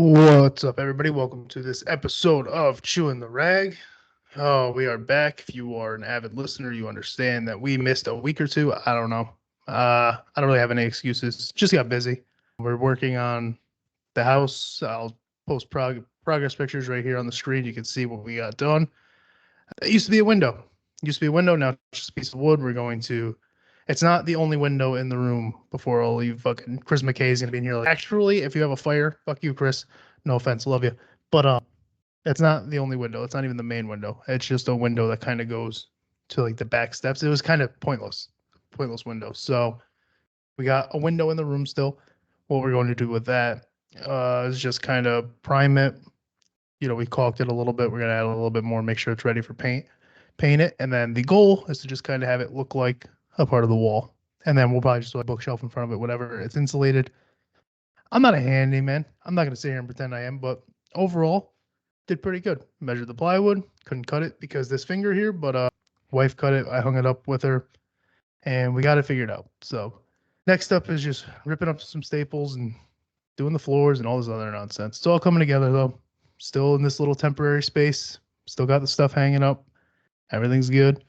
What's up, everybody? Welcome to this episode of Chewin the Rag. Oh, we are back. If you are an avid listener, you understand that we missed a week or two. I don't know. I don't really have any excuses. Just got busy. We're working on the house. I'll post progress pictures right here on the screen. You can see what we got done. It used to be a window. It used to be a window. Now it's just a piece of wood. We're going to. It's not the only window in the room before I'll leave. Fucking Chris McKay is gonna be in here. Like, actually, if you have a fire, fuck you, Chris. No offense, love you, but it's not the only window. It's not even the main window. It's just a window that kind of goes to like the back steps. It was kind of pointless window. So we got a window in the room still. What we're going to do with that is just kind of prime it. We caulked it a little bit. We're gonna add a little bit more, make sure it's ready for paint it, and then the goal is to just kind of have it look like a part of the wall. And then we'll probably just do a bookshelf in front of it, whatever. It's insulated. I'm not a handyman. I'm not gonna sit here and pretend I am, but overall, did pretty good. Measured the plywood, couldn't cut it because this finger here, but wife cut it. I hung it up with her, and we got it figured out. So next up is just ripping up some staples and doing the floors and all this other nonsense. It's all coming together though. Still in this little temporary space. Still got the stuff hanging up. Everything's good.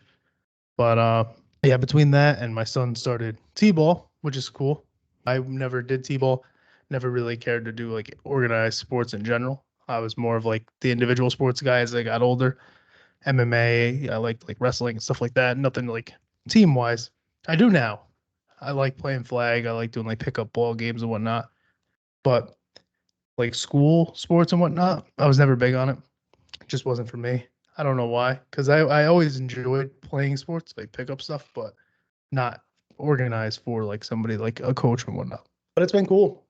But yeah, between that and my son started T-ball, which is cool. I never did T-ball. Never really cared to do like organized sports in general. I was more of like the individual sports guy as I got older. MMA, I liked like wrestling and stuff like that. Nothing like team wise. I do now. I like playing flag. I like doing like pickup ball games and whatnot. But like school sports and whatnot, I was never big on it. It just wasn't for me. I don't know why. Because I always enjoyed playing sports, like pickup stuff, but not organized for like somebody like a coach and whatnot. But it's been cool.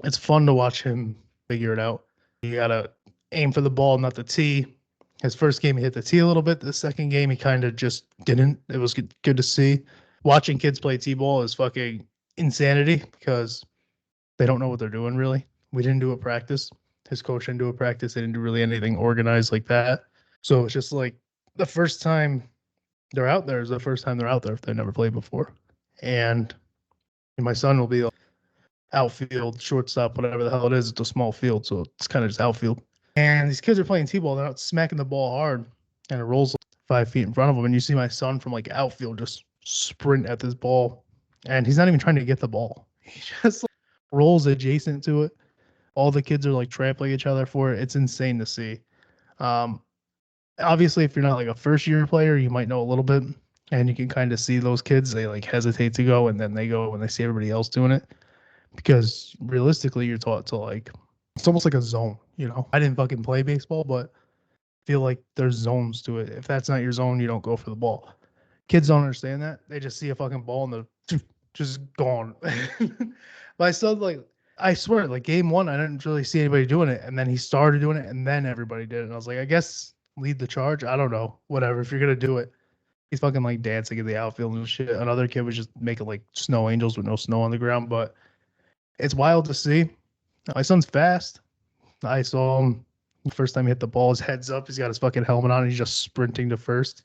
It's fun to watch him figure it out. You gotta aim for the ball, not the tee. His first game, he hit the tee a little bit. The second game, he kind of just didn't. It was good to see. Watching kids play t-ball is fucking insanity because they don't know what they're doing, really. We didn't do a practice. His coach didn't do a practice. They didn't do really anything organized like that. So it's just like the first time they're out there is the first time they're out there if they've never played before. And my son will be like, outfield, shortstop, whatever the hell it is. It's a small field, so it's kind of just outfield. And these kids are playing t-ball. They're out smacking the ball hard, and it rolls 5 feet in front of them. And you see my son from like outfield just sprint at this ball, and he's not even trying to get the ball. He just like, rolls adjacent to it. All the kids are like trampling each other for it. It's insane to see. Um, Obviously, if you're not like a first year player, you might know a little bit, and you can kind of see those kids. They like hesitate to go, and then they go when they see everybody else doing it. Because realistically, you're taught to like, it's almost like a zone. I didn't fucking play baseball, but I feel like there's zones to it. If that's not your zone, you don't go for the ball. Kids don't understand that. They just see a fucking ball and they're just gone. My son, like, I swear, like game one, I didn't really see anybody doing it, and then he started doing it, and then everybody did it. And I was like, I guess lead the charge. I don't know, whatever. If you're gonna do it, he's fucking like dancing in the outfield and shit. Another kid was just making like snow angels with no snow on the ground, but it's wild to see. My son's fast. I saw him the first time he hit the ball. His head's up. He's got his fucking helmet on. And he's just sprinting to first.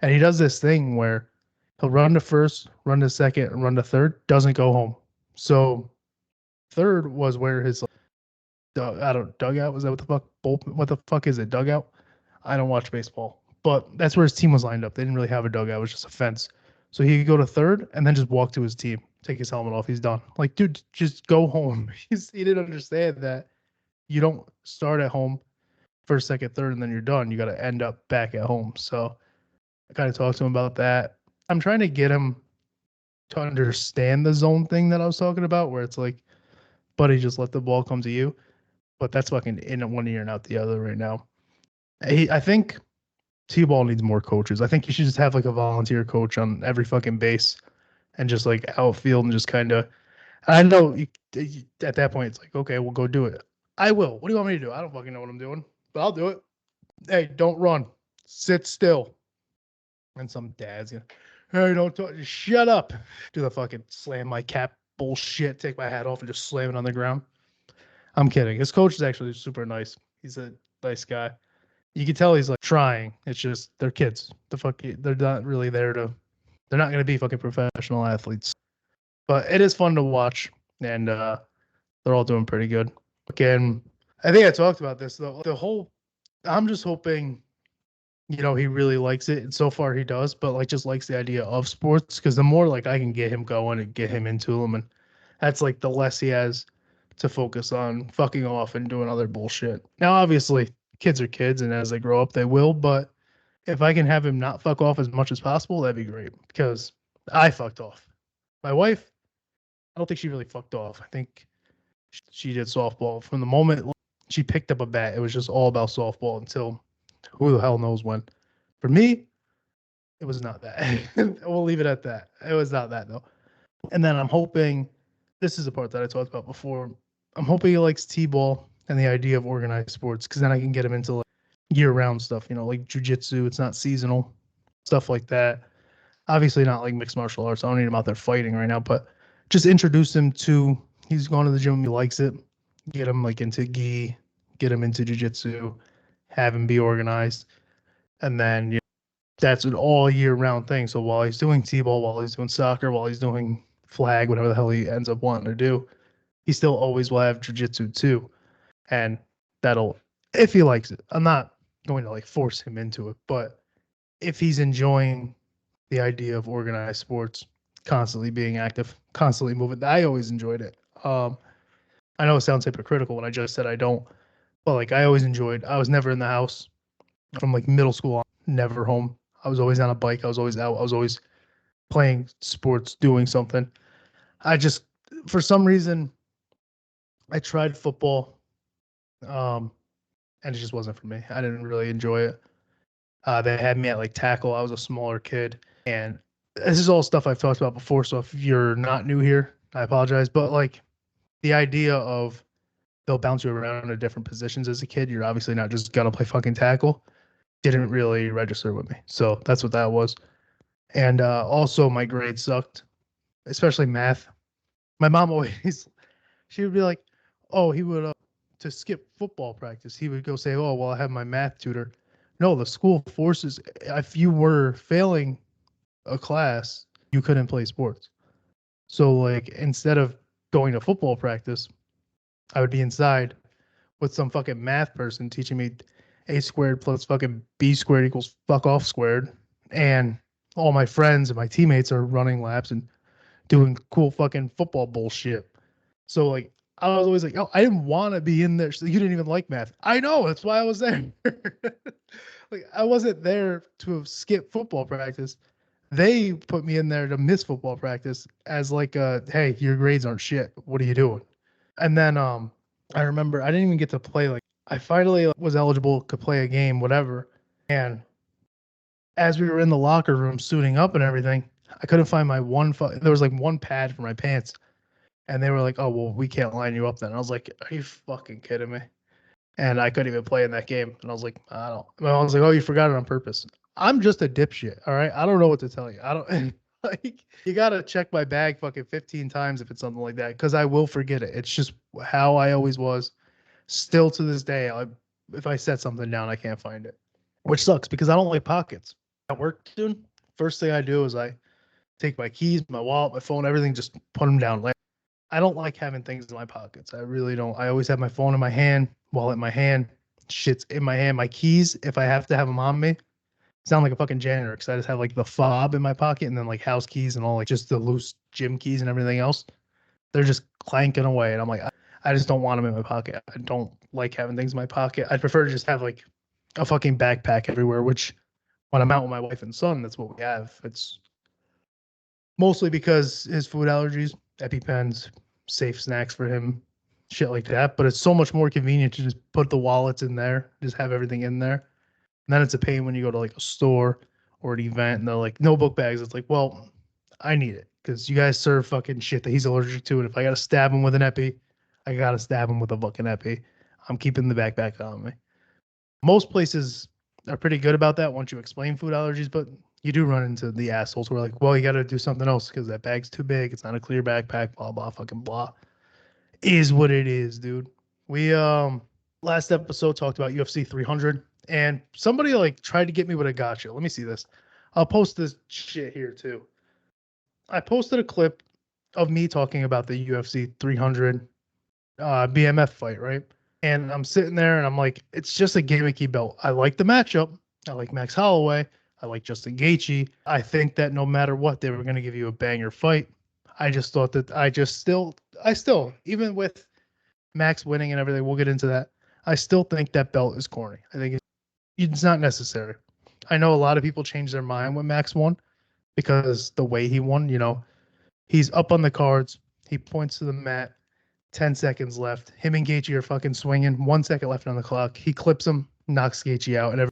And he does this thing where he'll run to first, run to second, and run to third. Doesn't go home. So third was where his dugout. Was that what the fuck? What the fuck is it? Dugout? I don't watch baseball, but that's where his team was lined up. They didn't really have a dugout. It was just a fence. So he could go to third and then just walk to his team, take his helmet off. He's done. Like, dude, just go home. He didn't understand that you don't start at home first, second, third, and then you're done. You got to end up back at home. So I kind of talked to him about that. I'm trying to get him to understand the zone thing that I was talking about, where it's like, buddy, just let the ball come to you. But that's fucking in one ear and out the other right now. I think T-ball needs more coaches. I think you should just have like a volunteer coach on every fucking base and just like outfield and just kind of. I know at that point it's like, okay, we'll go do it. I will. What do you want me to do? I don't fucking know what I'm doing, but I'll do it. Hey, don't run. Sit still. And some dad's gonna, hey, don't talk. Shut up. Do the fucking slam my cap bullshit. Take my hat off and just slam it on the ground. I'm kidding. His coach is actually super nice. He's a nice guy. You can tell he's like trying. It's just they're kids. They're not really there to. They're not going to be fucking professional athletes. But it is fun to watch, and they're all doing pretty good. Again, I think I talked about this though. I'm just hoping, he really likes it, and so far he does. But like, just likes the idea of sports because the more like I can get him going and get him into them, and that's like the less he has to focus on fucking off and doing other bullshit. Now, obviously, kids are kids, and as they grow up, they will. But if I can have him not fuck off as much as possible, that'd be great because I fucked off. My wife, I don't think she really fucked off. I think she did softball from the moment she picked up a bat. It was just all about softball until who the hell knows when. For me, it was not that. We'll leave it at that. It was not that though. And then I'm hoping this is the part that I talked about before. I'm hoping he likes t-ball and the idea of organized sports because then I can get him into like year-round stuff. Like jujitsu. It's not seasonal stuff like that. Obviously not like mixed martial arts. I don't need him out there fighting right now, but just introduce him to. He's going to the gym. He likes it. Get him like into gi. Get him into jujitsu. Have him be organized, and then that's an all year round thing. So while he's doing t-ball, while he's doing soccer, while he's doing flag, whatever the hell he ends up wanting to do, he still always will have jujitsu too, and that'll if he likes it. I'm not going to like force him into it, but if he's enjoying the idea of organized sports, constantly being active, constantly moving. I always enjoyed it. I know it sounds hypocritical when I just said I don't, but like I always enjoyed. I was never in the house from like middle school on, never home. I was always on a bike. I was always out. I was always playing sports, doing something. I just, for some reason, I tried football, and it just wasn't for me. I didn't really enjoy it. They had me at like tackle. I was a smaller kid, and this is all stuff I've talked about before. So if you're not new here, I apologize. But like the idea of they'll bounce you around to different positions as a kid. You're obviously not just gonna play fucking tackle. Didn't really register with me. So that's what that was. And also my grades sucked, especially math. My mom always she would be like, "Oh, he would to skip football practice. He would go say, "Oh, well, I have my math tutor." No, the school forces if you were failing a class, you couldn't play sports. So like instead of going to football practice, I would be inside with some fucking math person teaching me a squared plus fucking b squared equals fuck off squared, and all my friends and my teammates are running laps and doing cool fucking football bullshit. So like I was always like, oh, I didn't want to be in there. So you didn't even like math. I know, that's why I was there. Like I wasn't there to skip football practice. They put me in there to miss football practice as like hey, your grades aren't shit. What are you doing? And then I remember I didn't even get to play like I finally was eligible to play a game, whatever. And as we were in the locker room suiting up and everything, I couldn't find my there was like one pad for my pants. And they were like, "Oh, well, we can't line you up then." I was like, "Are you fucking kidding me?" And I couldn't even play in that game. And I was like, "I don't." Well, I was like, "Oh, you forgot it on purpose." I'm just a dipshit. All right, I don't know what to tell you. I don't like. You gotta check my bag fucking 15 times if it's something like that because I will forget it. It's just how I always was. Still to this day, if I set something down, I can't find it, which sucks because I don't like pockets. At work, dude, first thing I do is I take my keys, my wallet, my phone, everything, just put them down. I don't like having things in my pockets. I really don't. I always have my phone in my hand, wallet in my hand, shit's in my hand. My keys, if I have to have them on me, sound like a fucking janitor because I just have like the fob in my pocket and then like house keys and all like just the loose gym keys and everything else. They're just clanking away. And I'm like, I just don't want them in my pocket. I don't like having things in my pocket. I'd prefer to just have like a fucking backpack everywhere, which when I'm out with my wife and son, that's what we have. It's mostly because his food allergies, EpiPens, safe snacks for him, shit like that. But it's so much more convenient to just put the wallets in there, just have everything in there. And then it's a pain when you go to like a store or an event and they're like, no book bags. It's like, well, I need it because you guys serve fucking shit that he's allergic to. And if I got to stab him with an Epi, I got to stab him with a fucking Epi. I'm keeping the backpack on me. Most places are pretty good about that once you explain food allergies, but you do run into the assholes who are like, well, you got to do something else because that bag's too big. It's not a clear backpack, blah, blah, fucking blah. Is what it is, dude. We, last episode talked about UFC 300 and somebody like tried to get me with a gotcha. Let me see this. I'll post this shit here too. I posted a clip of me talking about the UFC 300 BMF fight, right? And I'm sitting there and I'm like, it's just a gimmicky belt. I like the matchup. I like Max Holloway. I like Justin Gaethje. I think that no matter what, they were going to give you a banger fight. I just thought that I still, even with Max winning and everything, we'll get into that. I still think that belt is corny. I think it's not necessary. I know a lot of people change their mind when Max won because the way he won, he's up on the cards. He points to the mat. 10 seconds left. Him and Gaethje are fucking swinging. 1 second left on the clock. He clips him, knocks Gaethje out, and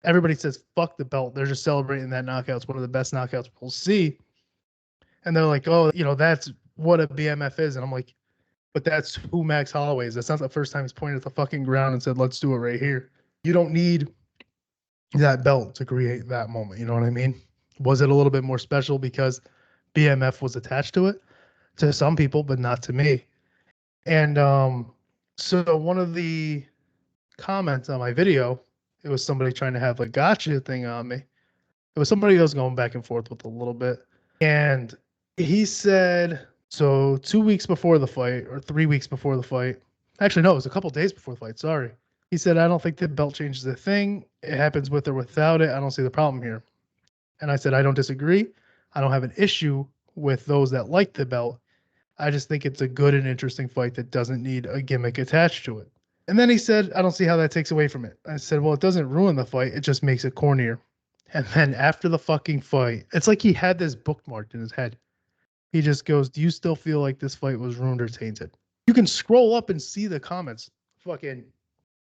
everybody says, fuck the belt. They're just celebrating that knockout. It's one of the best knockouts we'll see. And they're like, oh, that's what a BMF is. And I'm like, but that's who Max Holloway is. That's not the first time he's pointed at the fucking ground and said, let's do it right here. You don't need that belt to create that moment. You know what I mean? Was it a little bit more special because BMF was attached to it? To some people, but not to me. And so one of the comments on my video, it was somebody trying to have a gotcha thing on me. It was somebody I was going back and forth with a little bit. And he said, so 2 weeks before the fight, or 3 weeks before the fight, actually, no, it was a couple days before the fight, sorry. He said, I don't think the belt changes a thing. It happens with or without it. I don't see the problem here. And I said, I don't disagree. I don't have an issue with those that like the belt. I just think it's a good and interesting fight that doesn't need a gimmick attached to it. And then he said, I don't see how that takes away from it. I said, well, it doesn't ruin the fight. It just makes it cornier. And then after the fucking fight, it's like he had this bookmarked in his head. He just goes, do you still feel like this fight was ruined or tainted? You can scroll up and see the comments. Fucking,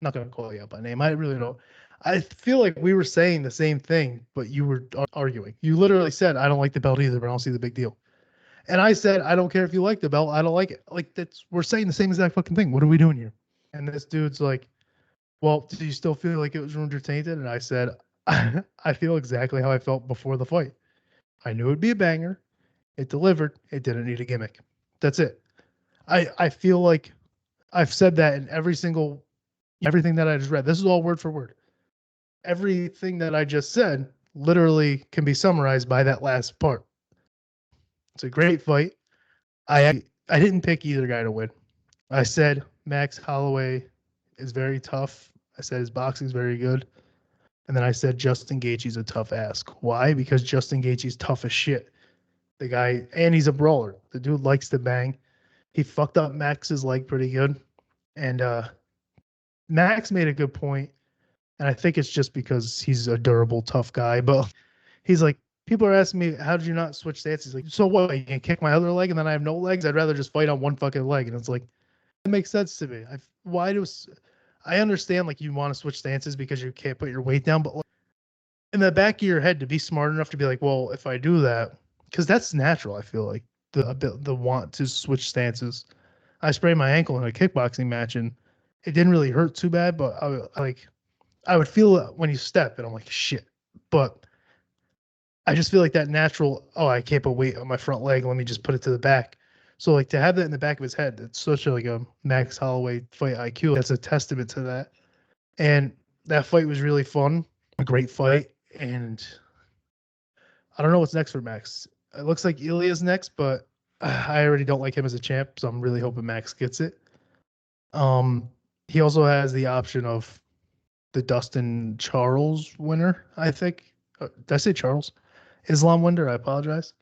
not going to call you out by name. I really don't. I feel like we were saying the same thing, but you were arguing. You literally said, I don't like the belt either, but I don't see the big deal. And I said, I don't care if you like the belt. I don't like it. Like, we're saying the same exact fucking thing. What are we doing here? And this dude's like, well, do you still feel like it was ruined or tainted? And I said, I feel exactly how I felt before the fight. I knew it'd be a banger. It delivered. It didn't need a gimmick. That's it. I feel like I've said that in everything that I just read. This is all word for word. Everything that I just said literally can be summarized by that last part. It's a great fight. I didn't pick either guy to win. I said Max Holloway is very tough. I said his boxing is very good. And then I said Justin Gaethje's a tough ass. Why? Because Justin Gaethje's tough as shit. The guy, and he's a brawler. The dude likes to bang. He fucked up Max's leg pretty good. And Max made a good point. And I think it's just because he's a durable, tough guy. But he's like, people are asking me, how did you not switch stances? He's like, so what? You can kick my other leg and then I have no legs? I'd rather just fight on one fucking leg. And it's like, it makes sense to me. I understand like you want to switch stances because you can't put your weight down, but like, in the back of your head to be smart enough to be like, well, if I do that, because that's natural. I feel like the want to switch stances. I sprained my ankle in a kickboxing match and it didn't really hurt too bad, but I would feel it when you step and I'm like, shit. But I just feel like that natural, oh, I can't put weight on my front leg. Let me just put it to the back. So like to have that in the back of his head, it's such like a Max Holloway fight IQ. That's a testament to that. And that fight was really fun, a great fight. And I don't know what's next for Max. It looks like Ilya's next, but I already don't like him as a champ, so I'm really hoping Max gets it. He also has the option of the Dustin Charles winner, I think. Did I say Charles? Islam winner, I apologize.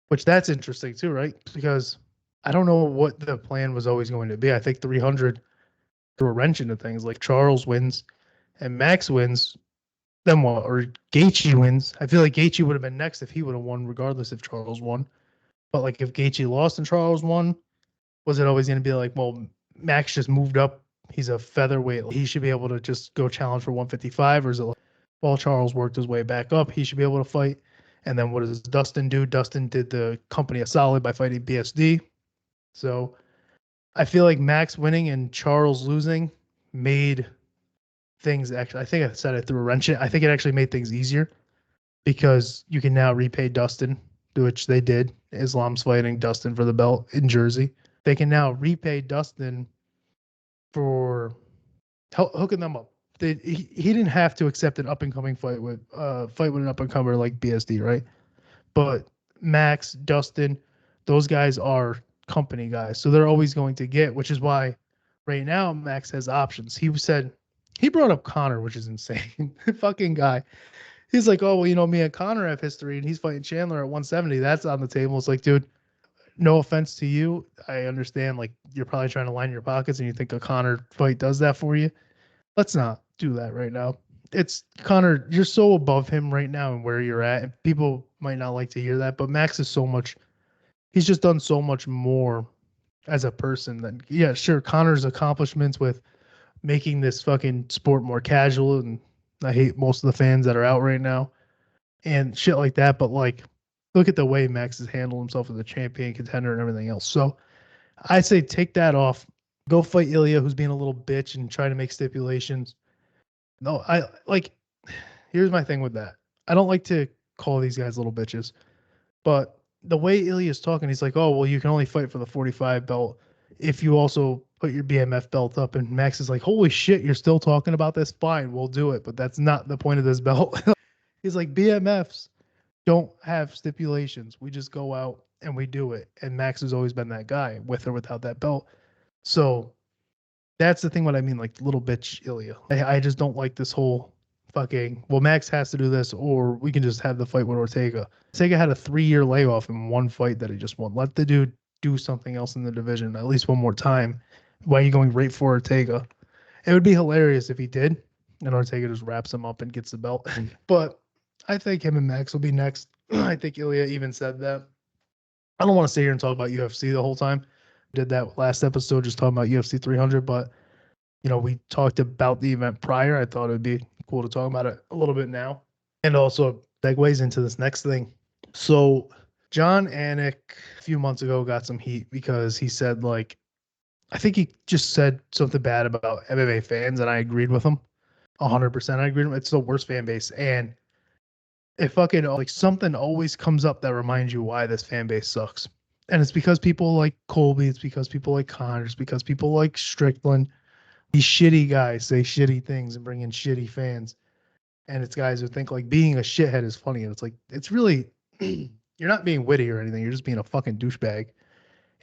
Which that's interesting too, right? Because I don't know what the plan was always going to be. I think 300 threw a wrench into things. Like Charles wins and Max wins, then what? Or Gaethje wins. I feel like Gaethje would have been next if he would have won, regardless if Charles won. But like if Gaethje lost and Charles won, was it always going to be like, well, Max just moved up. He's a featherweight. He should be able to just go challenge for 155, or is it like, well, Charles worked his way back up. He should be able to fight. And then what does Dustin do? Dustin did the company a solid by fighting BSD. So I feel like Max winning and Charles losing made things actually, I think I said I threw a wrench in. I think it actually made things easier because you can now repay Dustin, which they did. Islam's fighting Dustin for the belt in Jersey. They can now repay Dustin for hooking them up. He didn't have to accept an up and coming fight with an up and comer like BSD, right? But Max, Dustin, those guys are company guys. So they're always going to get, which is why right now Max has options. He brought up Connor, which is insane. Fucking guy. He's like, oh, well, me and Connor have history and he's fighting Chandler at 170. That's on the table. It's like, dude, no offense to you. I understand, like, you're probably trying to line your pockets and you think a Connor fight does that for you. Let's not do that right now. It's Connor, you're so above him right now and where you're at. And people might not like to hear that, but Max is he's just done so much more as a person than, yeah, sure, Connor's accomplishments with making this fucking sport more casual. And I hate most of the fans that are out right now and shit like that. But like, look at the way Max has handled himself as a champion contender and everything else. So I say take that off. Go fight Ilya, who's being a little bitch and try to make stipulations. No, I like. Here's my thing with that. I don't like to call these guys little bitches, but the way Ilya's talking, he's like, "Oh, well, you can only fight for the 45 belt if you also put your BMF belt up." And Max is like, "Holy shit, you're still talking about this? Fine, we'll do it, but that's not the point of this belt." He's like, "BMFs don't have stipulations. We just go out and we do it." And Max has always been that guy, with or without that belt. So that's the thing. What I mean, like little bitch Ilya. I just don't like this whole fucking. Well, Max has to do this, or we can just have the fight with Ortega. Ortega had a 3-year layoff in one fight that he just won. Let the dude do something else in the division at least one more time. Why are you going right for Ortega? It would be hilarious if he did, and Ortega just wraps him up and gets the belt. But I think him and Max will be next. I think Ilya even said that. I don't want to sit here and talk about UFC the whole time. Did that last episode just talking about UFC 300, but we talked about the event prior. I thought it would be cool to talk about it a little bit now. And also segues into this next thing. So John Anik a few months ago got some heat because he said, like, I think he just said something bad about MMA fans, and I agreed with him 100%. I agreed with him. It's the worst fan base. And it fucking, like, something always comes up that reminds you why this fan base sucks. And it's because people like Colby. It's because people like Connor. It's because people like Strickland. These shitty guys say shitty things and bring in shitty fans. And it's guys who think like being a shithead is funny. And it's like, it's really, you're not being witty or anything. You're just being a fucking douchebag.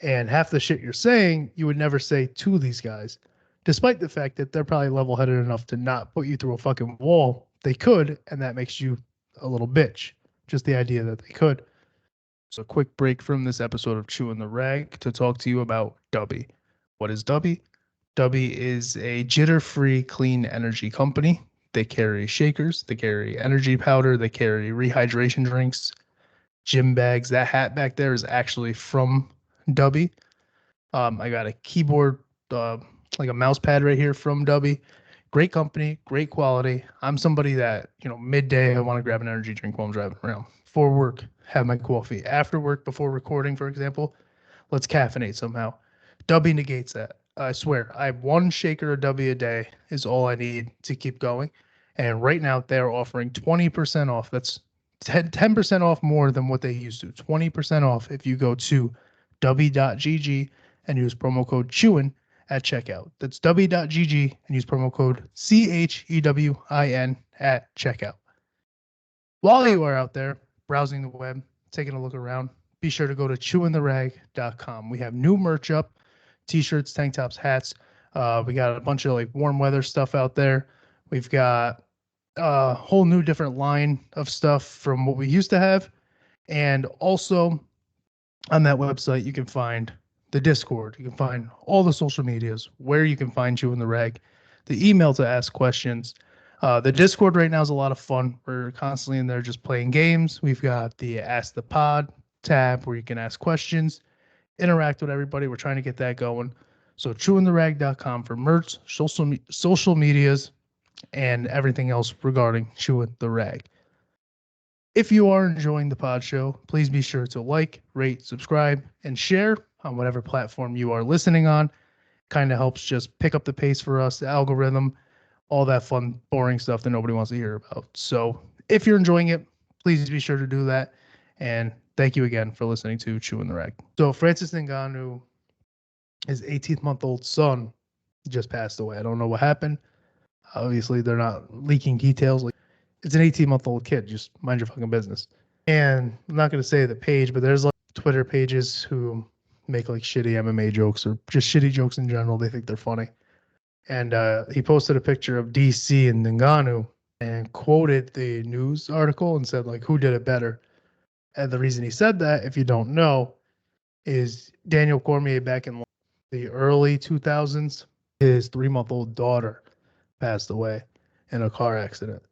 And half the shit you're saying, you would never say to these guys, despite the fact that they're probably level-headed enough to not put you through a fucking wall. They could, and that makes you a little bitch. Just the idea that they could. So a quick break from this episode of Chewin' the Rag to talk to you about Dubby. What is Dubby? Dubby is a jitter-free clean energy company. They carry shakers, they carry energy powder, they carry rehydration drinks, gym bags. That hat back there is actually from Dubby. I got a keyboard, like a mouse pad right here from Dubby. Great company, great quality. I'm somebody that, midday I want to grab an energy drink while I'm driving around. Before work, have my coffee. After work, before recording, for example, let's caffeinate somehow. Dubby negates that. I swear, I have one shaker of W a day is all I need to keep going. And right now they're offering 20% off. That's 10% off more than what they used to. 20% off if you go to w.gg and use promo code Chewin at checkout. That's w.gg and use promo code CHEWIN at checkout. While you are out there browsing the web, taking a look around, be sure to go to chewintherag.com. We have new merch up. T-shirts, tank tops, hats. We got a bunch of like warm weather stuff out there. We've got a whole new different line of stuff from what we used to have. And also on that website, you can find the Discord. You can find all the social medias where you can find Chewin' the Rag, the email to ask questions. The Discord right now is a lot of fun. We're constantly in there just playing games. We've got the Ask the Pod tab where you can ask questions, interact with everybody. We're trying to get that going. So chewintherag.com for merch, social medias, and everything else regarding Chewin' the Rag. If you are enjoying the pod show, please be sure to like, rate, subscribe, and share on whatever platform you are listening on. Kind of helps just pick up the pace for us, the algorithm, all that fun, boring stuff that nobody wants to hear about. So if you're enjoying it, please be sure to do that. And thank you again for listening to Chewin' the Rag. So Francis Ngannou, his 18-month-old son, just passed away. I don't know what happened. Obviously, they're not leaking details. Like, it's an 18-month-old kid. Just mind your fucking business. And I'm not going to say the page, but there's like Twitter pages who make like shitty MMA jokes or just shitty jokes in general. They think they're funny. And he posted a picture of DC and Ngannou and quoted the news article and said like, who did it better? And the reason he said that, if you don't know, is Daniel Cormier back in the early 2000s, his 3-month-old daughter passed away in a car accident.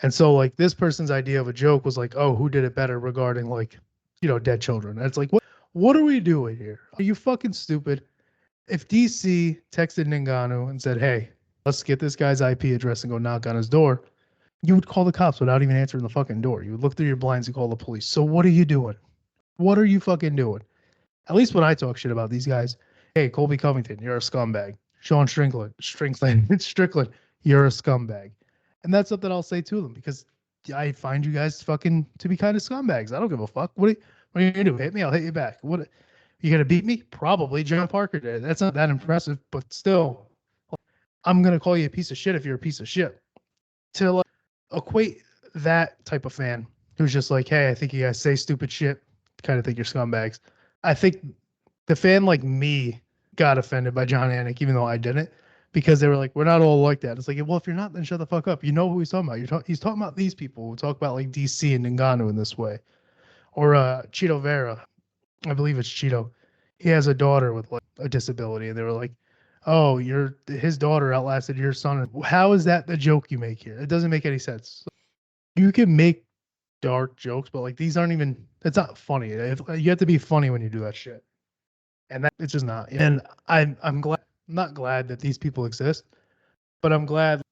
And so like this person's idea of a joke was like, oh, who did it better regarding like, dead children. And it's like, what are we doing here? Are you fucking stupid? If DC texted Ngannou and said, hey, let's get this guy's IP address and go knock on his door, you would call the cops without even answering the fucking door. You would look through your blinds and call the police. So what are you doing? What are you fucking doing? At least when I talk shit about these guys, hey, Colby Covington, you're a scumbag. Sean Strickland, you're a scumbag. And that's something I'll say to them because I find you guys fucking to be kind of scumbags. I don't give a fuck. What are you gonna do? Hit me? I'll hit you back. What? You gonna beat me? Probably. John Parker did. That's not that impressive, but still, I'm gonna call you a piece of shit if you're a piece of shit. To like, equate that type of fan who's just like, hey, I think you guys say stupid shit, kind of think you're scumbags. I think the fan like me got offended by John Anik, even though I didn't, because they were like, we're not all like that. It's like, well, if you're not, then shut the fuck up. You know who he's talking about. He's talking about these people who talk about like DC and Ngannou in this way. Or Cheeto Vera, I believe it's Cheeto. He has a daughter with like a disability, and they were like, oh, his daughter outlasted your son. How is that the joke you make here? It doesn't make any sense. You can make dark jokes, but like these aren't even, it's not funny. You have to be funny when you do that shit. And that it's just not. And I'm glad, not glad that these people exist, but I'm glad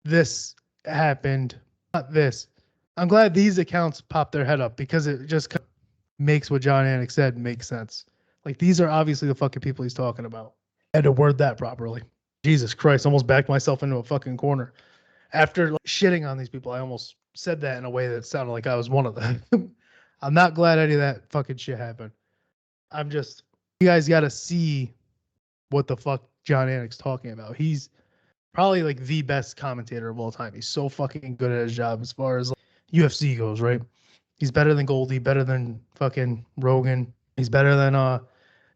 this happened. Not this. I'm glad these accounts popped their head up because it just makes what John Anik said make sense. Like these are obviously the fucking people he's talking about. I had to word that properly. Jesus Christ, almost backed myself into a fucking corner. After like, shitting on these people, I almost said that in a way that sounded like I was one of them. I'm not glad any of that fucking shit happened. I'm just, you guys got to see what the fuck John Anik's talking about. He's probably like the best commentator of all time. He's so fucking good at his job as far as like, UFC goes, right? He's better than Goldie, better than fucking Rogan. He's better than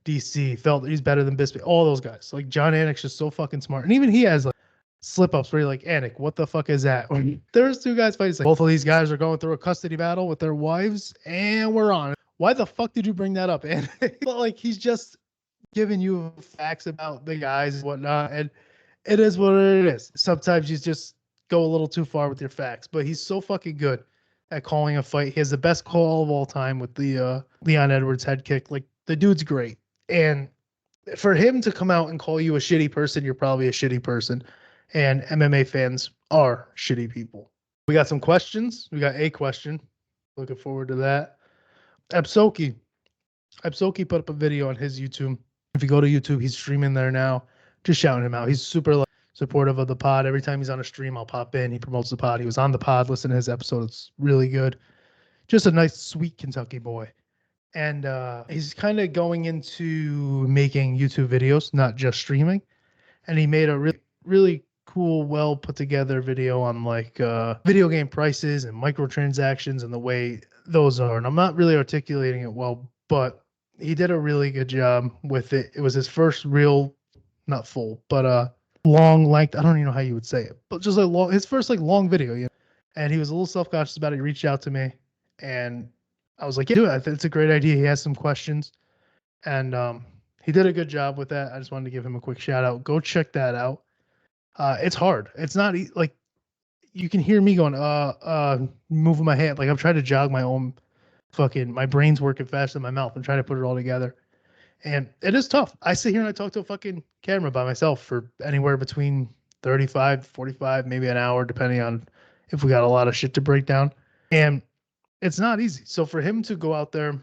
DC. He's better than Bisping. All those guys. Like John Anik's just so fucking smart. And even he has like slip ups where you're like, Anik, what the fuck is that? There's two guys fighting. Like, both of these guys are going through a custody battle with their wives, and we're on. Why the fuck did you bring that up, Anik? But like he's just giving you facts about the guys and whatnot, and it is what it is. Sometimes you just go a little too far with your facts, but he's so fucking good at calling a fight. He has the best call of all time with the Leon Edwards head kick. Like the dude's great, and for him to come out and call you a shitty person, you're probably a shitty person, and MMA fans are shitty people. We got some questions. We got a question. Looking forward to that. Absoki put up a video on his YouTube. If you go to YouTube, he's streaming there now. Just shouting him out. He's super like, supportive of the pod. Every time he's on a stream, I'll pop in. He promotes the pod. He was on the pod. Listen to his episode. It's really good. Just a nice, sweet Kentucky boy. And he's kind of going into making YouTube videos, not just streaming. And he made a really, really cool, well put together video on like video game prices and microtransactions and the way those are. And I'm not really articulating it well, but he did a really good job with it. It was his first real, not full, but long length. I don't even know how you would say it, but just like his first like long video, you know. And he was a little self-conscious about it. He reached out to me, and I was like, yeah, do it. I think it's a great idea. He has some questions, and he did a good job with that. I just wanted to give him a quick shout out. Go check that out. It's hard. It's not like you can hear me going, moving my hand. Like I'm trying to jog my own my brain's working faster than my mouth. I'm trying to put it all together. And it is tough. I sit here and I talk to a fucking camera by myself for anywhere between 35, 45, maybe an hour, depending on if we got a lot of shit to break down. And it's not easy. So for him to go out there,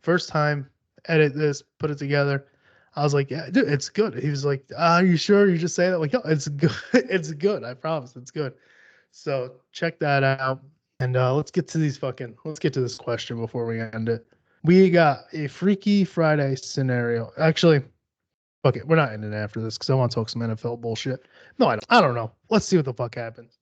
first time, edit this, put it together, I was like, yeah, dude, it's good. He was like, are you sure? You just say that? Like, no, it's good. It's good. I promise it's good. So check that out. And let's get to this question before we end it. We got a Freaky Friday scenario. Actually, fuck it. We're not ending after this because I want to talk some NFL bullshit. No, I don't know. Let's see what the fuck happens.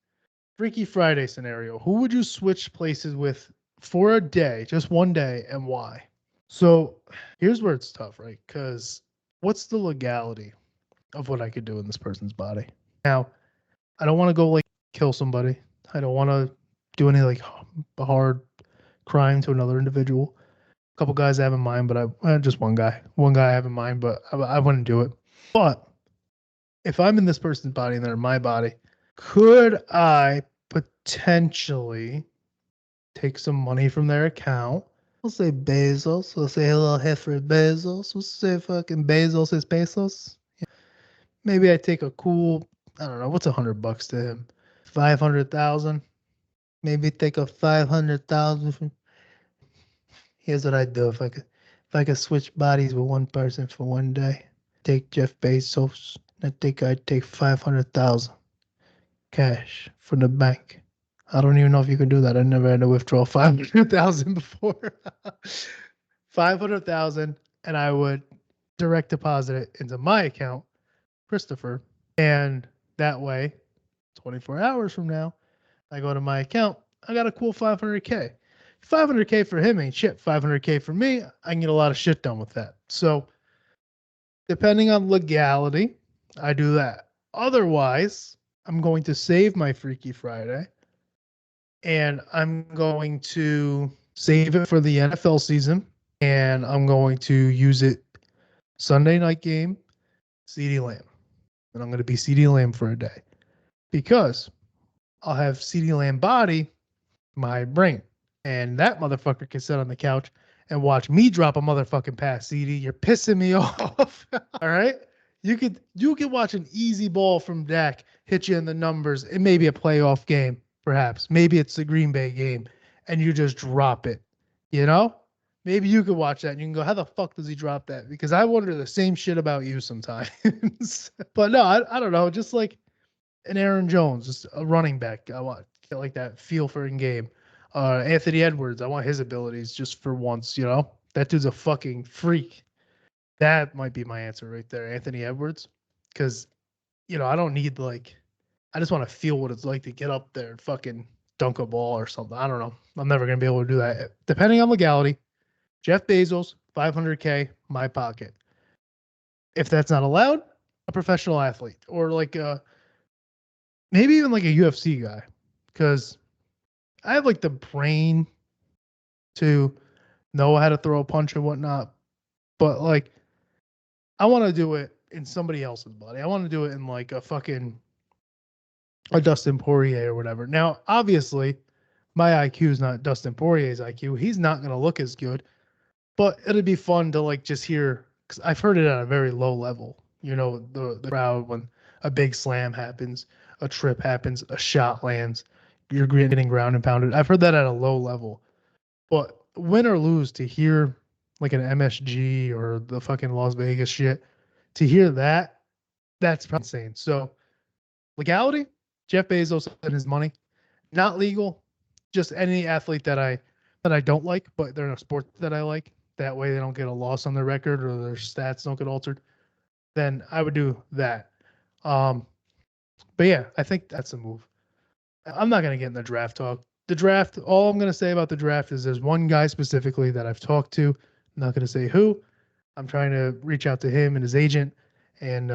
Freaky Friday scenario. Who would you switch places with for a day, just one day, and why? So here's where it's tough, right? Because what's the legality of what I could do in this person's body? Now, I don't want to go like kill somebody. I don't want to do any like hard crime to another individual. A couple guys I have in mind, but just one guy. One guy I have in mind, but I wouldn't do it. But if I'm in this person's body and they're in my body, could I potentially take some money from their account? We'll say Bezos. We'll say a little heifer Bezos. We'll say fucking Bezos is Pesos. Maybe I take a cool, I don't know, what's $100 to him? 500,000. Maybe take a 500,000 from. Here's what I'd do if I could switch bodies with one person for one day. Take Jeff Bezos. I think I'd take 500,000 cash from the bank. I don't even know if you can do that. I never had to withdraw 500,000 before. 500,000, and I would direct deposit it into my account, Christopher, and that way, 24 hours from now, I go to my account. I got a cool 500K. 500K for him ain't shit. 500K for me, I can get a lot of shit done with that. So, depending on legality, I do that. Otherwise, I'm going to save my Freaky Friday and I'm going to save it for the NFL season and I'm going to use it Sunday night game, CeeDee Lamb. And I'm going to be CeeDee Lamb for a day because I'll have CeeDee Lamb body, my brain. And that motherfucker can sit on the couch and watch me drop a motherfucking pass. CD, you're pissing me off. All right, you could watch an easy ball from Dak hit you in the numbers. It may be a playoff game, perhaps. Maybe it's the Green Bay game, and you just drop it. You know, maybe you could watch that and you can go, "How the fuck does he drop that?" Because I wonder the same shit about you sometimes. But no, I don't know. Just like an Aaron Jones, just a running back. I want get like that feel for in game. Anthony Edwards, I want his abilities just for once, you know? That dude's a fucking freak. That might be my answer right there, Anthony Edwards. Because, I don't need I just want to feel what it's like to get up there and fucking dunk a ball or something. I don't know. I'm never going to be able to do that. Depending on legality, Jeff Bezos, 500K, my pocket. If that's not allowed, a professional athlete or maybe even like a UFC guy. Because I have like the brain to know how to throw a punch and whatnot, but like I want to do it in somebody else's body. I want to do it in like a Dustin Poirier or whatever. Now, obviously, my IQ is not Dustin Poirier's IQ. He's not going to look as good, but it'd be fun to like just hear because I've heard it at a very low level. The crowd when a big slam happens, a trip happens, a shot lands, you're getting ground and pounded. I've heard that at a low level. But win or lose, to hear like an MSG or the fucking Las Vegas shit, to hear that, that's probably insane. So legality, Jeff Bezos and his money. Not legal, just any athlete that I don't like, but they're in a sport that I like. That way they don't get a loss on their record or their stats don't get altered. Then I would do that. But yeah, I think that's a move. I'm not gonna get in the draft talk. The draft, all I'm going to say about the draft is there's one guy specifically that I've talked to. I'm not going to say who. I'm trying to reach out to him and his agent, and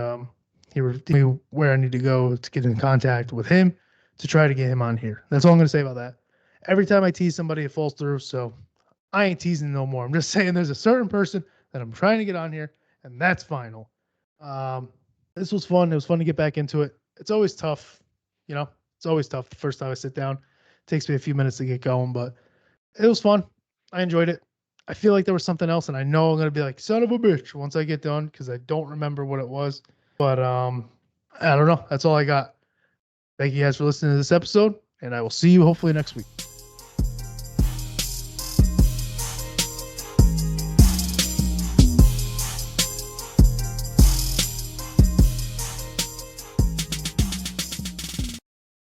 he told me where I need to go to get in contact with him to try to get him on here. That's all I'm going to say about that. Every time I tease somebody, it falls through, so I ain't teasing no more. I'm just saying there's a certain person that I'm trying to get on here, and that's final. This was fun. It was fun to get back into it. It's always tough, It's always tough the first time I sit down. Takes me a few minutes to get going, but it was fun. I enjoyed it. I feel like there was something else, and I know I'm gonna be like son of a bitch once I get done because I don't remember what it was. But I don't know. That's all I got. Thank you guys for listening to this episode, and I will see you hopefully next week.